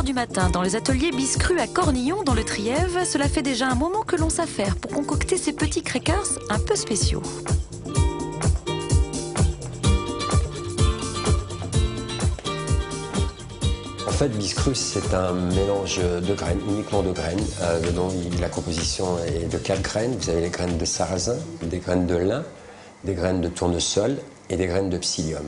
9h du matin dans les ateliers Biscru à Cornillon dans le Trièves. Cela fait déjà un moment que l'on s'affaire pour concocter ces petits crackers un peu spéciaux. En fait, Biscru, c'est un mélange de graines, uniquement de graines. La composition est de 4 graines. Vous avez les graines de sarrasin, des graines de lin, des graines de tournesol et des graines de psyllium.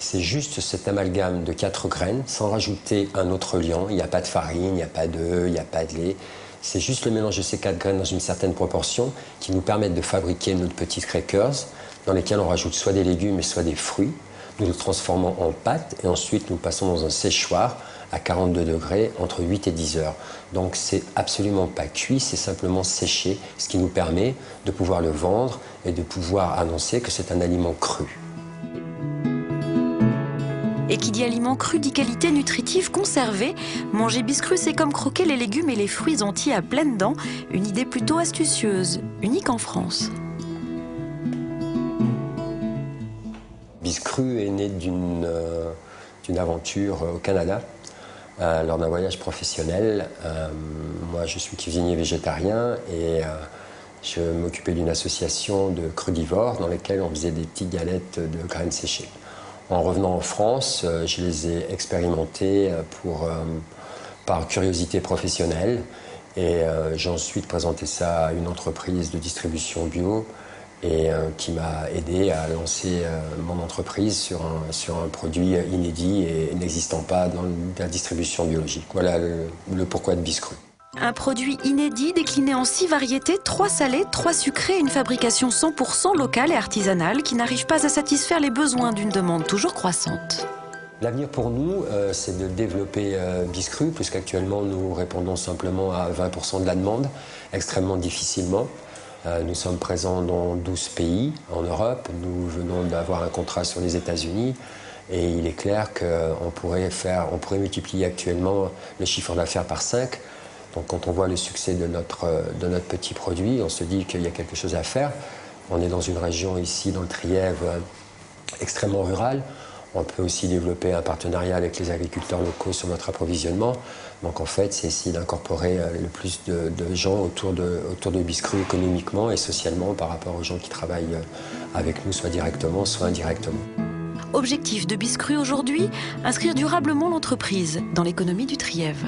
C'est juste cet amalgame de 4 graines, sans rajouter un autre liant. Il n'y a pas de farine, il n'y a pas d'œufs, il n'y a pas de lait. C'est juste le mélange de ces 4 graines dans une certaine proportion qui nous permettent de fabriquer nos petits crackers dans lesquels on rajoute soit des légumes, soit des fruits. Nous le transformons en pâte et ensuite nous passons dans un séchoir à 42 degrés entre 8 et 10 heures. Donc c'est absolument pas cuit, c'est simplement séché, ce qui nous permet de pouvoir le vendre et de pouvoir annoncer que c'est un aliment cru. Et qui dit aliment cru dit qualité nutritive conservée. Manger Biscru, c'est comme croquer les légumes et les fruits entiers à pleines dents. Une idée plutôt astucieuse, unique en France. Biscru est né d'une aventure au Canada, lors d'un voyage professionnel. Moi, je suis cuisinier végétarien et je m'occupais d'une association de crudivores dans laquelle on faisait des petites galettes de graines séchées. En revenant en France, je les ai expérimentées par curiosité professionnelle et j'ai ensuite présenté ça à une entreprise de distribution bio et qui m'a aidé à lancer mon entreprise sur un produit inédit et n'existant pas dans la distribution biologique. Voilà le pourquoi de Biscru. Un produit inédit décliné en 6 variétés, 3 salés, 3 sucrés, une fabrication 100% locale et artisanale qui n'arrive pas à satisfaire les besoins d'une demande toujours croissante. L'avenir pour nous, c'est de développer Biscru, puisqu'actuellement nous répondons simplement à 20% de la demande, extrêmement difficilement. Nous sommes présents dans 12 pays en Europe, nous venons d'avoir un contrat sur les États-Unis et il est clair qu'on pourrait multiplier actuellement le chiffre d'affaires par 5. Donc quand on voit le succès de notre petit produit, on se dit qu'il y a quelque chose à faire. On est dans une région ici, dans le Trièves, extrêmement rurale. On peut aussi développer un partenariat avec les agriculteurs locaux sur notre approvisionnement. Donc en fait, c'est essayer d'incorporer le plus de gens autour de Biscru économiquement et socialement par rapport aux gens qui travaillent avec nous, soit directement, soit indirectement. Objectif de Biscru aujourd'hui, inscrire durablement l'entreprise dans l'économie du Trièves.